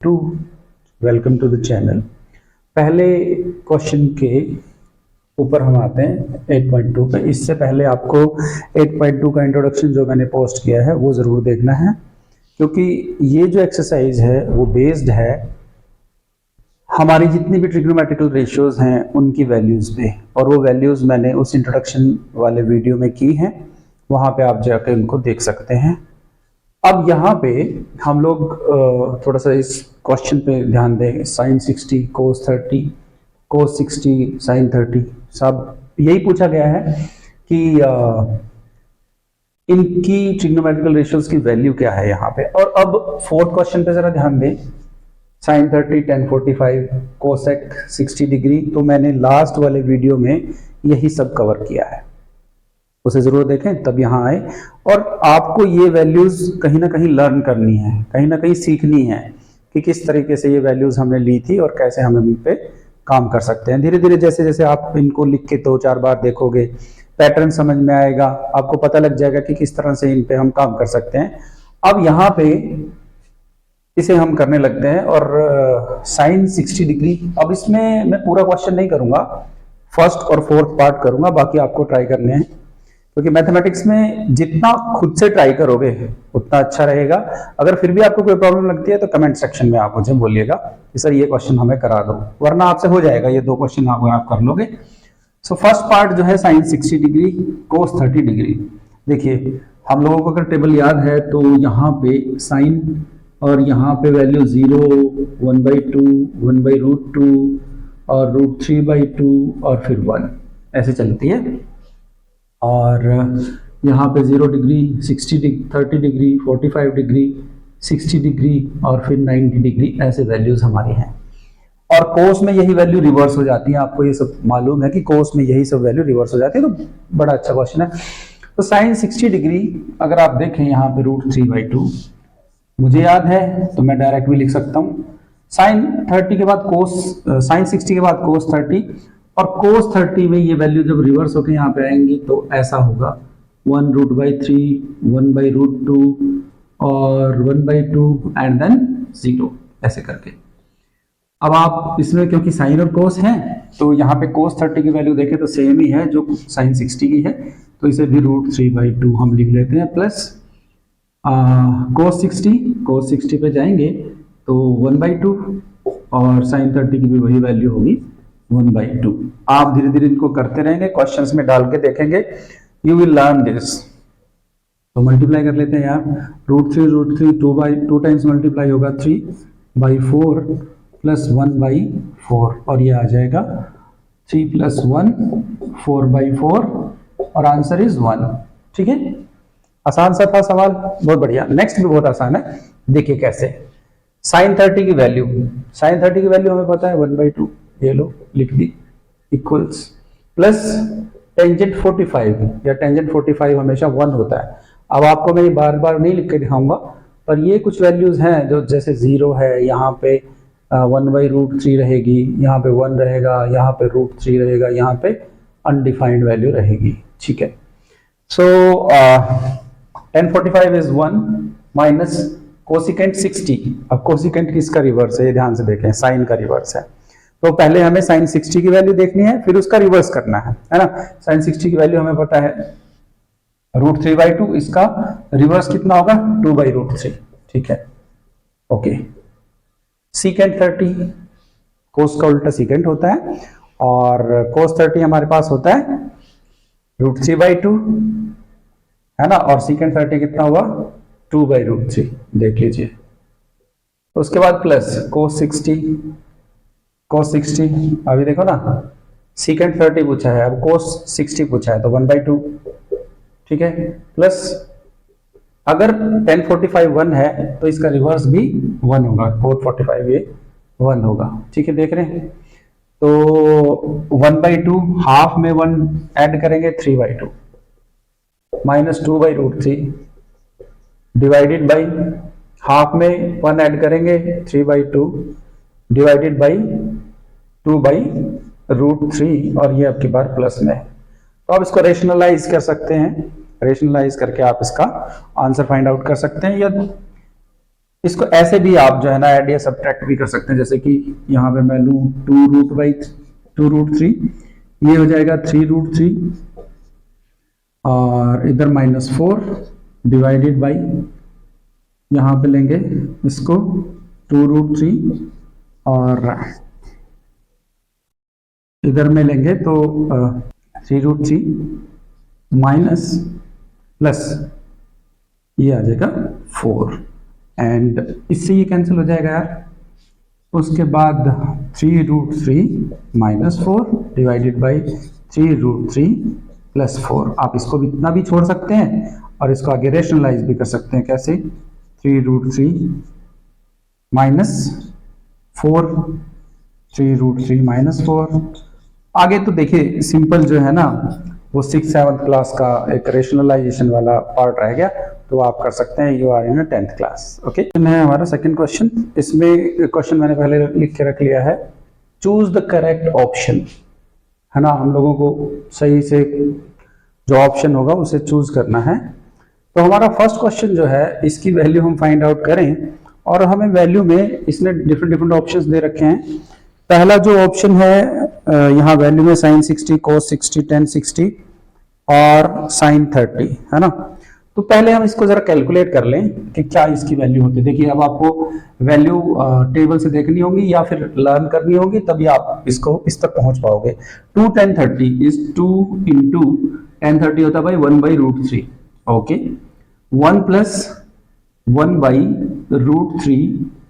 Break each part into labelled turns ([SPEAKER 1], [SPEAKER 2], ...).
[SPEAKER 1] To welcome to the channel. पहले question के ऊपर हम आते हैं 8.2 पे। इससे पहले आपको 8.2 का इंट्रोडक्शन जो मैंने पोस्ट किया है वो ज़रूर देखना है, क्योंकि ये जो एक्सरसाइज है वो बेस्ड है हमारी जितनी भी ट्रिग्नोमेट्रिकल रेशियोज हैं उनकी वैल्यूज़ पे, और वो वैल्यूज़ मैंने उस इंट्रोडक्शन वाले वीडियो में की हैं, वहाँ पे आप जाकर उनको देख सकते हैं। अब यहाँ पे हम लोग थोड़ा सा इस क्वेश्चन पे ध्यान दें। साइन 60 कोस 30 कोस 60 साइन 30, सब यही पूछा गया है कि इनकी ट्रिग्नोमेट्रिकल रेशियोज की वैल्यू क्या है यहाँ पे। और अब फोर्थ क्वेश्चन पे जरा ध्यान दें। साइन 30 tan 45 कोसेक 60 डिग्री, तो मैंने लास्ट वाले वीडियो में यही सब कवर किया है, उसे जरूर देखें तब यहाँ आए। और आपको ये वैल्यूज कहीं ना कहीं लर्न करनी है, कहीं ना कहीं सीखनी है कि किस तरीके से ये वैल्यूज हमने ली थी और कैसे हम इन पे काम कर सकते हैं। धीरे धीरे जैसे जैसे आप इनको लिख के 2-4 बार देखोगे, पैटर्न समझ में आएगा, आपको पता लग जाएगा कि किस तरह से इन पे हम काम कर सकते हैं। अब यहाँ पे इसे हम करने लगते हैं और साइन 60 डिग्री। अब इसमें मैं पूरा क्वेश्चन नहीं करूंगा, फर्स्ट और फोर्थ पार्ट करूंगा, बाकी आपको ट्राई करने हैं, क्योंकि मैथमेटिक्स में जितना खुद से ट्राई करोगे उतना अच्छा रहेगा। अगर फिर भी आपको कोई प्रॉब्लम लगती है तो कमेंट सेक्शन में आप मुझे बोलिएगा कि सर ये क्वेश्चन हमें करा दो, वरना आपसे हो जाएगा, ये 2 क्वेश्चन आप कर लोगे। सो फर्स्ट पार्ट जो है साइन 60 डिग्री कोस 30 डिग्री। देखिए हम लोगों को अगर टेबल याद है तो यहाँ पे साइन और यहाँ पे वैल्यू 0, 1/2, 1/√2 और √3/2 और फिर 1 ऐसे चलती है। और यहाँ पे 0 degree, 60 degree, 30 degree, 45 degree, 60 degree और फिर 90 डिग्री, ऐसे वैल्यूज हमारी हैं। और कोस में यही वैल्यू रिवर्स हो जाती है, आपको ये सब मालूम है कि कोस में यही सब वैल्यू रिवर्स हो जाती है, तो बड़ा अच्छा क्वेश्चन है। तो साइन 60 डिग्री अगर आप देखें यहाँ पे √3/2 मुझे याद है तो मैं डायरेक्ट भी लिख सकता हूँ। साइन 30 के बाद कोस, साइन 60 के बाद कोस 30, और कोस 30 में ये वैल्यू जब रिवर्स होकर यहाँ पे आएंगी तो ऐसा होगा 1√3, 1/√2 और 1/2 एंड देन 0, ऐसे करके। अब आप इसमें क्योंकि साइन और कोस हैं तो यहाँ पे कोस 30 की वैल्यू देखें तो सेम ही है जो साइन 60 की है, तो इसे भी √3/2 हम लिख लेते हैं, प्लस कोस 60 पे जाएंगे तो 1/2 और साइन 30 की भी वही वैल्यू होगी 1/2। आप धीरे धीरे इनको करते रहेंगे, क्वेश्चंस में डाल के देखेंगे, यू विल लर्न दिस। तो मल्टीप्लाई कर लेते हैं यार, √3 2 टाइम्स मल्टीप्लाई होगा 3/4 प्लस 1/4, और ये आ जाएगा 3 + 1 4/4 और आंसर इज 1। ठीक है, आसान सा था सवाल, बहुत बढ़िया। नेक्स्ट भी बहुत आसान है, देखिए कैसे। साइन 30 की वैल्यू, साइन 30 की वैल्यू हमें पता है 1/2, ये लो लिख दी, इक्वल्स प्लस टेंजेंट 45, या टेंजेंट 45 हमेशा 1 होता है। अब आपको मैं बार बार नहीं लिख के दिखाऊंगा, पर ये कुछ वैल्यूज हैं जो जैसे 0 है, यहाँ पे 1/√3 रहेगी, यहाँ पे 1 रहेगा, यहाँ पे √3 रहेगा, यहाँ पे अनडिफाइंड वैल्यू रहेगी। ठीक है, सो tan 45 इज 1 माइनस कोसिकेंट 60। अब कोसिकेंट किसका रिवर्स है ये ध्यान से देखें, साइन का रिवर्स है, तो पहले हमें साइन 60 की वैल्यू देखनी है, फिर उसका रिवर्स करना है ना। साइन 60 की वैल्यू हमें पता है √3/2, इसका रिवर्स कितना होगा 2/√3। ठीक है, ओके। सीकेंट 30, कोस का उल्टा सीकेंट होता है, और कोस 30 हमारे पास होता है √3/2 है ना, और सीकेंट 30 कितना हुआ 2/√3, देख लीजिए। उसके बाद प्लस कोस 60, अभी देखो ना, सीकेंट 30 पूछा है, अब कोस 60 पूछा है तो 1/2। ठीक है, प्लस अगर tan 45 1 है तो इसका रिवर्स भी 1 होगा, 445 ये 1 होगा। ठीक है, देख रहे हैं, तो 1/2, हाफ में 1 ऐड करेंगे 3/2, माइनस 2/√3 डिवाइडेड बाई, हाफ में 1 ऐड करेंगे 3/2 डिवाइडेड बाई 2/√3, और ये आपकी बार प्लस में है। तो आप इसको रेशनलाइज कर सकते हैं, रेशनलाइज करके आप इसका आंसर फाइंड आउट कर सकते हैं, या इसको ऐसे भी आप जो है ना ऐड या सब्ट्रैक्ट भी कर सकते हैं, जैसे कि यहाँ पे मैं लूँ 2√3, ये हो जाएगा 3√3 और इधर -4 डिवाइडेड बाई, यहाँ पे लेंगे इसको 2√3 और इधर में लेंगे तो 3√3 माइनस प्लस ये आ जाएगा 4 एंड इससे ये कैंसिल हो जाएगा यार। उसके बाद 3√3 -4 डिवाइडेड बाई 3√3 +4। आप इसको भी इतना भी छोड़ सकते हैं और इसको आगे रेशनलाइज भी कर सकते हैं। कैसे? 3√3 -4, 3√3 -4। आगे तो देखिए सिंपल जो है ना वो 6th-7th क्लास का एक रेशनलाइजेशन वाला पार्ट रह गया, तो आप कर सकते हैं। You are in 10th class. Okay, है हमारा सेकंड क्वेश्चन। इसमें क्वेश्चन मैंने पहले लिख के रख लिया है, चूज द करेक्ट ऑप्शन, है ना। हम लोगों को सही से जो ऑप्शन होगा उसे चूज करना है। तो हमारा फर्स्ट क्वेश्चन जो है इसकी वैल्यू हम फाइंड आउट करें और हमें वैल्यू में इसने डिफरेंट ऑप्शंस दे रखे हैं। पहला जो ऑप्शन है यहाँ वैल्यू में sin 60, cos 60, tan 60 और sin 30, है ना। तो पहले हम इसको जरा कैलकुलेट कर लें कि क्या इसकी वैल्यू होती है। देखिए अब आपको वैल्यू टेबल से देखनी होगी या फिर लर्न करनी होगी, तभी आप इसको इस तक पहुंच पाओगे। 2 tan 30 इज 2 इंटू tan 30 होता है भाई 1/√3। Okay, 1 + 1/√3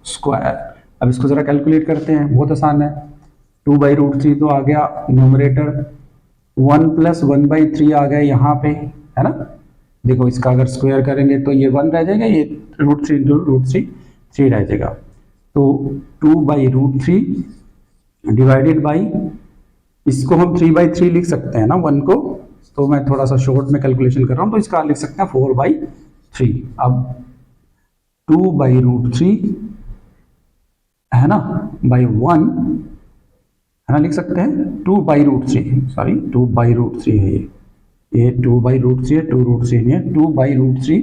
[SPEAKER 1] square. अब इसको जरा कैलकुलेट करते हैं, बहुत आसान है। 2/√3 तो आ गया न्यूमरेटर, 1 + 1/3 आ गया यहाँ पे, है ना। देखो इसका अगर स्क्वायर करेंगे तो ये 1 रह जाएगा, ये √3 इंटू √3 3 रह जाएगा। तो 2/√3 डिवाइडेड बाई, इसको हम 3/3 लिख सकते हैं ना 1 को, तो मैं थोड़ा सा शॉर्ट में कैलकुलेशन कर रहा हूँ, तो इसका लिख सकते हैं 4/3। अब 2/√3 है ना बाई 1, है ना, लिख सकते हैं 2/√3, सॉरी 2/√3 है ये 2/√3 है, 2√3 नहीं है, 2/√3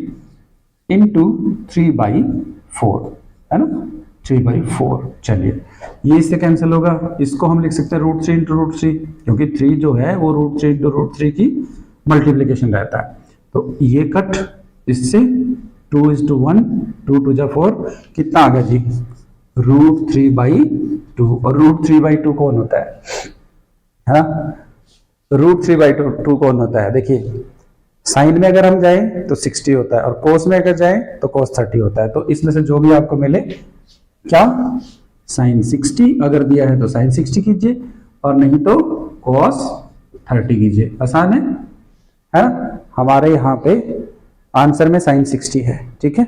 [SPEAKER 1] इंटू 3/4, है ना, 3/4। चलिए ये इससे कैंसिल होगा, इसको हम लिख सकते हैं √3 इंटू √3, क्योंकि 3 जो है वो √3 इंटू √3 की मल्टीप्लीकेशन रहता है। तो ये कट इससे 2:1, 2 2 जा 4, कितना आ गया जी √3/2। और √3/2 कौन होता है? हाँ, √3/2 कौन होता है? देखिए साइन में अगर हम जाएं तो 60 होता है और कोस में अगर जाएं तो cos 30 होता है। तो इसमें से जो भी आपको मिले, क्या sin 60 अगर दिया है तो sin 60 कीजिए और नहीं तो cos 30 कीजिए। आसान है? हमारे यहाँ पे आंसर में sin 60 है, ठीक है।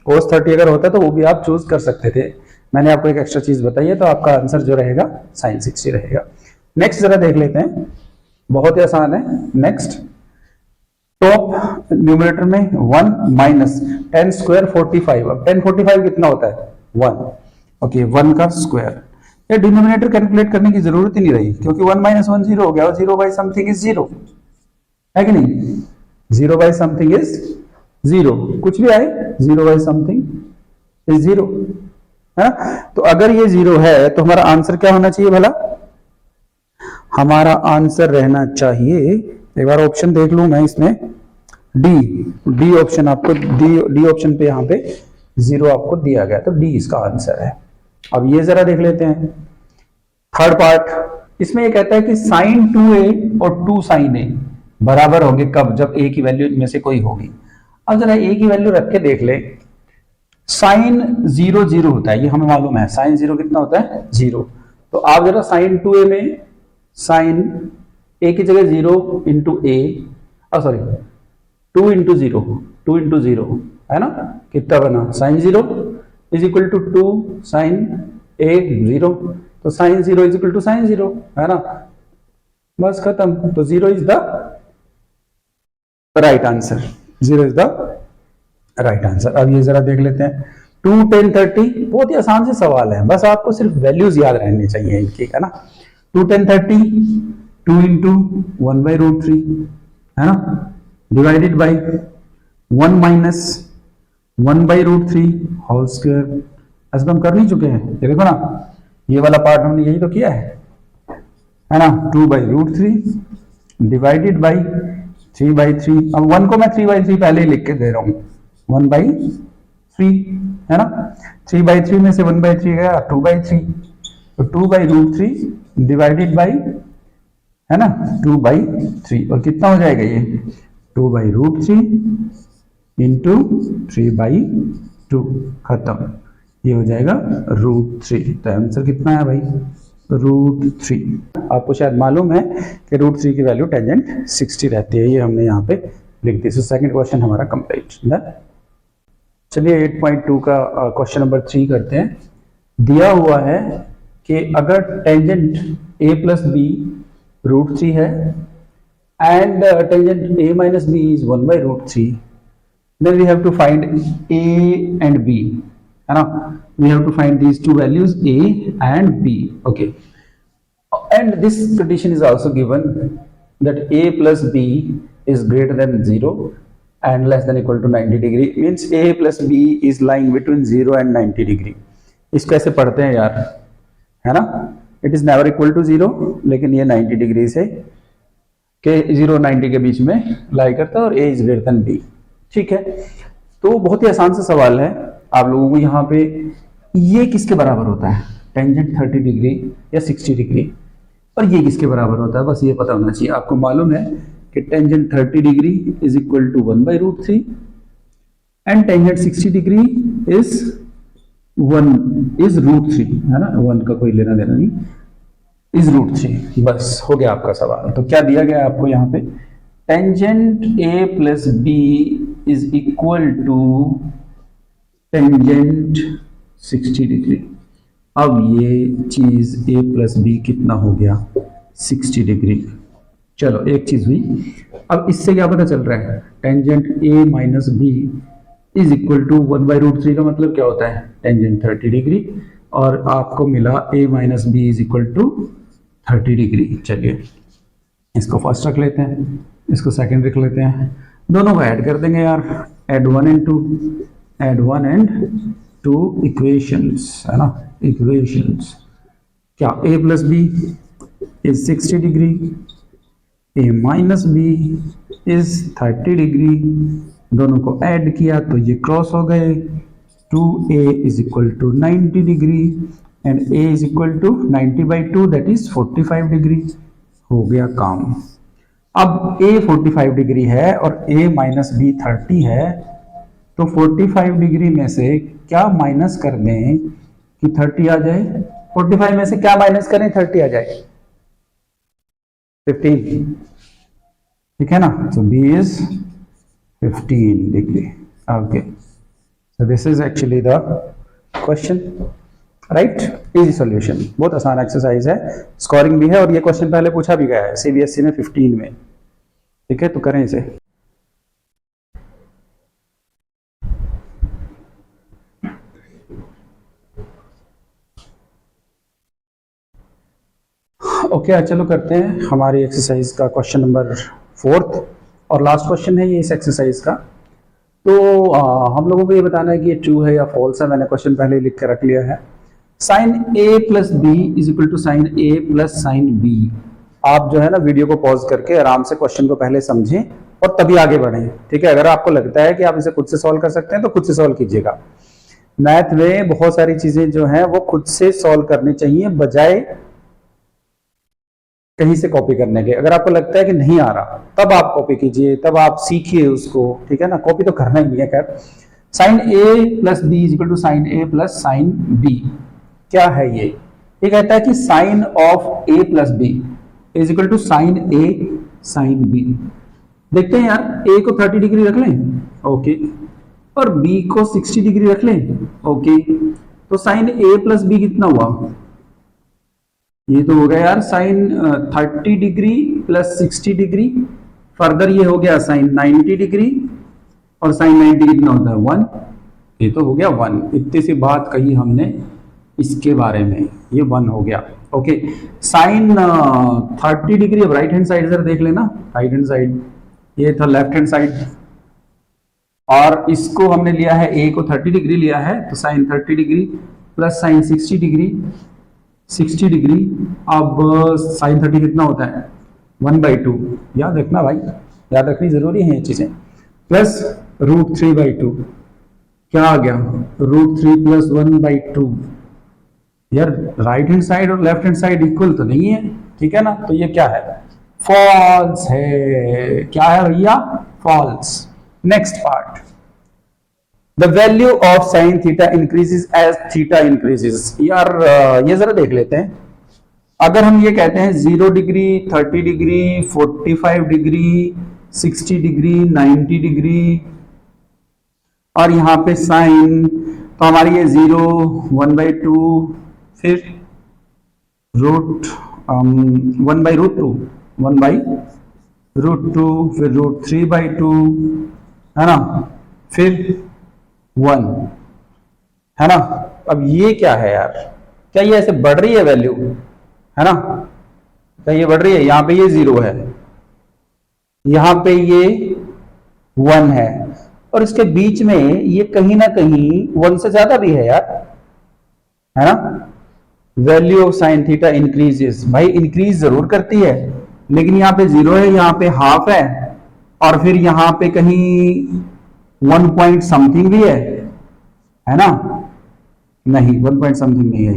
[SPEAKER 1] cos 30 अगर होता तो वो भी आप चूज कर सकते थे। मैंने आपको एक एक्स्ट्रा चीज बताई है, तो आपका आंसर जो रहेगा sin 60 रहेगा। नेक्स्ट जरा देख लेते हैं, बहुत ही आसान है। नेक्स्ट, टॉप न्यूमरेटर में 1 माइनस 10 स्क्वायर 45। अब 10 45 कितना होता है? 1। ओके, 1 का स्क्वायर। ये डिनोमिनेटर कैलकुलेट करने की जरूरत ही नहीं रही, क्योंकि 1 - 1 0 हो गया और 0/समथिंग इज 0, है कि नहीं। 0/समथिंग इज 0, कुछ भी आए 0/समथिंग इज 0, है। तो अगर ये 0 है तो हमारा आंसर क्या होना चाहिए भला? हमारा आंसर रहना चाहिए, एक बार ऑप्शन देख लूं मैं इसमें, डी ऑप्शन। आपको डी ऑप्शन पे यहाँ पे 0 आपको दिया गया, तो डी इसका आंसर है। अब ये जरा देख लेते हैं थर्ड पार्ट। इसमें ये कहता है कि sin 2a और 2 sin a बराबर होंगे कब? जब a की वैल्यू इनमें से कोई होगी। अब जरा a की वैल्यू रख के देख ले। sin 0 0 होता है, ये हमें मालूम है। sin 0 कितना होता है? 0। तो आप जरा sin 2a में sin a की जगह 0 into a, sorry 2 into 0, 2 into 0, है ना, कितना बना? sin 0 is equal to 2 sin a 0। तो sin 0 is equal to sin 0, है ना, बस खत्म। तो 0 is the right answer, 0 is the right answer. अब ये जरा देख लेते हैं 2 10 30, बहुत ही आसान से सवाल है, बस आपको सिर्फ वैल्यूज याद रहनी चाहिए इनकी, है ना। 2 10 30, 2 इंटू 1/√3, है ना, divided by 1 minus 1/√3 whole square. ऐसा तो हम कर नहीं चुके हैं, ये देखो ना, ये वाला पार्ट हमने यही तो किया है ना। 2/√3 डिवाइडेड बाई 3/3। अब 1 को मैं 3/3 पहले ही लिख के दे रहा हूँ, 1/3 है ना। 3/3 में से 1/3 गया 2/3, तो 2/√3 डिवाइडेड बाई, है ना, 2/3। और कितना हो जाएगा ये 2/√3 इंटू 3/2, खत्म। ये हो जाएगा √3। तो आंसर कितना है भाई, √3। आपको शायद मालूम है कि √3 की वैल्यू टेंजेंट 60 रहती है, ये हमने यहाँ पे लिख दी। सो सेकंड क्वेश्चन हमारा कंप्लीट। चलिए 8.2 का क्वेश्चन नंबर 3 करते हैं। दिया हुआ है कि अगर टेंजेंट a प्लस बी √3 है and tangent a minus b is 1/√3, then we have to find a and b, है ना। we have to find these two values a and b, okay, and this condition is also given that a plus b is greater than 0 and less than equal to 90 degree, means a plus b is lying between 0 and 90 degree। इसको ऐसे पढ़ते हैं यार, है ना, it is never equal to 0, लेकिन ये 90 degree से के 0 90 के बीच में लाई करता है और a is greater than b, ठीक है। तो बहुत ही आसान सा सवाल है आप लोगों को। यहाँ पे ये किसके बराबर होता है, टेंजेंट 30 डिग्री या 60 डिग्री, और ये किसके बराबर होता है, बस ये पता होना चाहिए। आपको मालूम है कि tangent 30 degree is equal to 1/√3 and tangent 60 degree is √3, है ना, 1 का कोई लेना देना नहीं, इज √3। बस हो गया आपका सवाल। तो क्या दिया गया आपको यहाँ पे, tangent a plus b is equal to tangent 60 degree. अब ये चीज a प्लस बी कितना हो गया, 60 डिग्री। चलो एक चीज हुई। अब इससे क्या पता चल रहा है, tangent a minus b is equal to 1/√3 का मतलब क्या होता है, टेंजेंट 30 डिग्री, और आपको मिला a minus b is equal to 30 degree. चलिए इसको फर्स्ट रख लेते हैं, इसको सेकंड रख लेते हैं, दोनों को ऐड कर देंगे यार, add 1 and 2, add 1 and 2 equations, है ना, इक्वेशंस। क्या a plus b is 60 degree, a minus b is 30 degree, दोनों को ऐड किया तो ये क्रॉस हो गए, 2a is equal to 90 degree and a is equal to 90/2 that is 45 degree. हो गया काम। अब a 45 डिग्री है और a माइनस बी 30 है, तो 45 डिग्री में से क्या माइनस कर दें कि 30 आ जाए, 45 में से क्या माइनस करें 30 आ जाए, 15, ठीक है ना। so b is 15 degree, okay. so this is actually the question, right. Easy solution, बहुत आसान एक्सरसाइज है, स्कोरिंग भी है, और ये क्वेश्चन पहले पूछा भी गया है सीबीएसई में 15 में, ठीक है। तो करें इसे। ओके चलो करते हैं हमारी एक्सरसाइज का क्वेश्चन नंबर 4 और लास्ट क्वेश्चन है ये इस एक्सरसाइज का। तो हम लोगों को ये बताना है कि ये ट्रू है या फॉल्स है। मैंने क्वेश्चन पहले ही लिख के रख लिया है। Sine a plus b is equal to sine a plus sine b. आप जो है ना वीडियो को पॉज करके आराम से क्वेश्चन को पहले समझें और तभी आगे बढ़ें, ठीक है। अगर आपको लगता है कि आप इसे खुद से सॉल्व कर सकते हैं तो खुद से सॉल्व कीजिएगा। मैथ में बहुत सारी चीजें जो हैं वो खुद से सॉल्व करनी चाहिए बजाय कहीं से कॉपी करने के। अगर आपको लगता है कि नहीं आ रहा तब आप कॉपी कीजिए, तब आप सीखिए उसको, ठीक है ना। कॉपी तो करना ही नहीं है। खैर sine a plus b is equal to sine a plus sine b. क्या है ये कहता है कि sine of a plus b is equal to sine a sine b। देखते हैं यार, a को 30 डिग्री रख लें, ओके, और b को 60 डिग्री रख लें, ओके। तो साइन a प्लस बी कितना हुआ, ये तो हो गया यार sine 30 degree plus 60 degree, further ये हो गया साइन 90 डिग्री, और साइन 90 कितना होता है 1, ये तो हो गया 1। इतनी सी बात कही हमने इसके बारे में, ये 1 हो गया, ओके। साइन 30 डिग्री, अब राइट हैंड साइड जरा देख लेना, राइट हैंड साइड, ये था लेफ्ट हैंड साइड, और इसको हमने लिया है, ए को 30 डिग्री लिया है, तो sine 30 degree plus sine 60 degree, 60 degree. अब साइन 30 कितना होता है 1/2, याद रखना भाई, याद रखनी जरूरी है ये चीजें, प्लस √3/2, क्या आ गया √3 + 1/2। यार राइट हैंड साइड और लेफ्ट हैंड साइड इक्वल तो नहीं है, ठीक है ना, तो ये क्या है, फॉल्स है। क्या है भैया, false. Next part, the value of sine theta increases as theta increases. यार ये जरा देख लेते हैं, अगर हम ये कहते हैं 0 degree, 30 degree, 45 degree, 60 degree, 90 degree, और यहां पे साइन, तो हमारी ये 0, 1/2, फिर √1/√2, 1/√2, फिर √3/2, है ना, फिर 1, है ना। अब ये क्या है यार, क्या ये ऐसे बढ़ रही है वैल्यू, है ना, क्या ये बढ़ रही है, यहां पे ये 0 है, यहां पे ये 1 है, और इसके बीच में ये कहीं ना कहीं 1 से ज्यादा भी है यार, है ना। Value of sine theta increases, भाई इंक्रीज जरूर करती है, लेकिन यहाँ पे 0 है, यहाँ पे हाफ है, और फिर यहाँ पे कहीं 1 पॉइंट समथिंग भी है ना, नहीं 1 पॉइंट समथिंग नहीं है,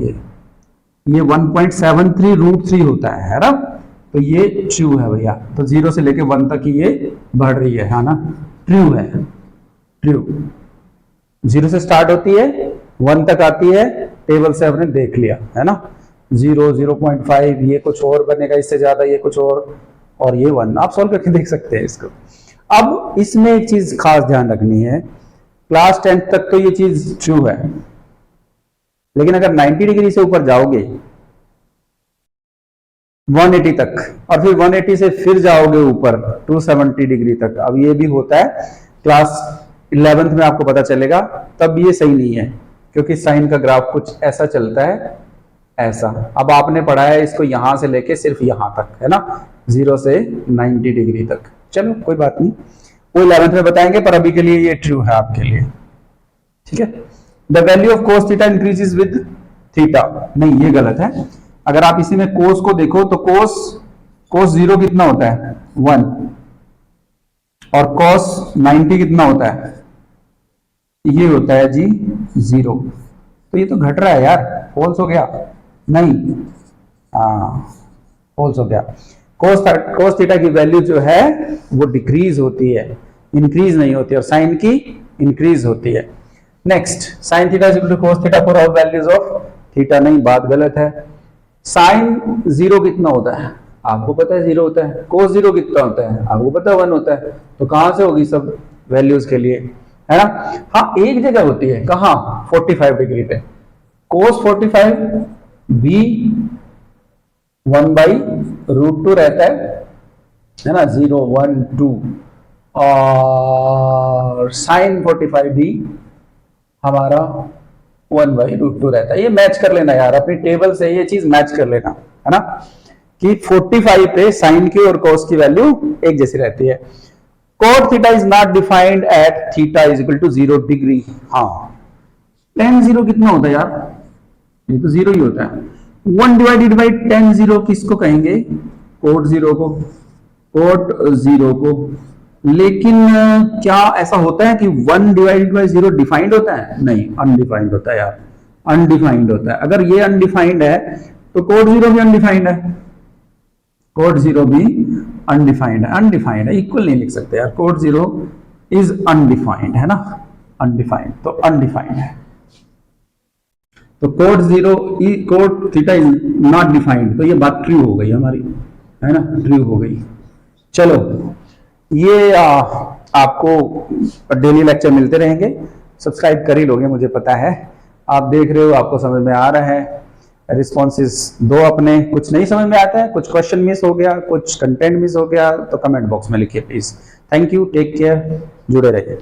[SPEAKER 1] ये 1.73 √3 होता है ना, तो ये ट्रू है भैया। तो 0 से लेके 1 तक ये बढ़ रही है ना, ट्रू है, ट्रू। 0 से स्टार्ट होती है, 1 तक आती है, टेबल से आपने देख लिया है ना, 0, 0.5, ये कुछ और बनेगा इससे ज्यादा, ये कुछ और ये 1, आप सॉल्व करके देख सकते हैं इसको। अब इसमें एक चीज खास ध्यान रखनी है, क्लास 10th तक तो ये चीज ट्रू है, लेकिन अगर 90 डिग्री से ऊपर जाओगे 180 तक, और फिर 180 से फिर जाओगे ऊपर 270 डिग्री तक, अब ये भी होता है, क्लास 11th में आपको पता चलेगा, तब ये सही नहीं है, क्योंकि साइन का ग्राफ कुछ ऐसा चलता है, ऐसा। अब आपने पढ़ा है इसको यहां से लेके सिर्फ यहां तक, है ना, 0 से 90 डिग्री तक। चलो कोई बात नहीं, वो 11th में बताएंगे, पर अभी के लिए ये ट्रू है आपके लिए, ठीक है। The value of cos theta increases with theta, नहीं ये गलत है। अगर आप इसी में कोस को देखो तो कोस 0 कितना होता है 1, और कोस 90 कितना होता है, ये होता है जी 0, तो ये तो घट रहा है यार, फॉल्स हो गया, नहीं फॉल्स हो गया। कोस थीटा की वैल्यू जो है वो डिक्रीज होती है, इंक्रीज नहीं होती, और साइन की इंक्रीज होती है। Next, sine theta is equal to cos theta for all values of theta, नहीं बात गलत है। साइन 0 कितना होता है, आपको पता है 0 होता है, कोस 0 कितना होता है, आपको पता है 1 होता है, तो कहां से होगी सब वैल्यूज के लिए, है ना। हाँ एक जगह होती है, कहां, 45 डिग्री पे, कोस 45 भी 1/√2 रहता है ना, 0, 1, 2, और साइन 45 भी हमारा 1/√2 रहता है। ये मैच कर लेना यार, अपनी टेबल से ये चीज मैच कर लेना, है ना, कि 45 पे साइन की और कोस की वैल्यू एक जैसी रहती है। Cot theta is not defined at theta is equal to 0 degree. हाँ, tan 0 कितना होता है यार, ये तो 0 ही होता है। 1 डिवाइडेड बाई tan 0 किसको कहेंगे, cot 0 को, cot 0 को। लेकिन क्या ऐसा होता है कि 1 डिवाइडेड बाई 0 डिफाइंड होता है, नहीं अनडिफाइंड होता है यार, अनडिफाइंड होता है। अगर ये अनडिफाइंड है तो cot 0 भी अनडिफाइंड है, cot 0 भी अनडिफाइंड है, अनडिफाइंड है, इक्वल नहीं लिख सकते यार, cot 0 इज अनडिफाइंड, है ना, अनडिफाइंड, तो अनडिफाइंड है। तो cot theta is not defined, तो ये बात ट्रू हो गई हमारी, है ना, ट्रू हो गई। चलो ये आपको डेली लेक्चर मिलते रहेंगे, सब्सक्राइब कर ही लोगे मुझे पता है, आप देख रहे हो, आपको समझ में आ रहा है। रिस्पॉन्सेज दो अपने, कुछ नहीं समझ में आता है, कुछ क्वेश्चन मिस हो गया, कुछ कंटेंट मिस हो गया, तो कमेंट बॉक्स में लिखिए please. Thank you, take care, जुड़े रहिए।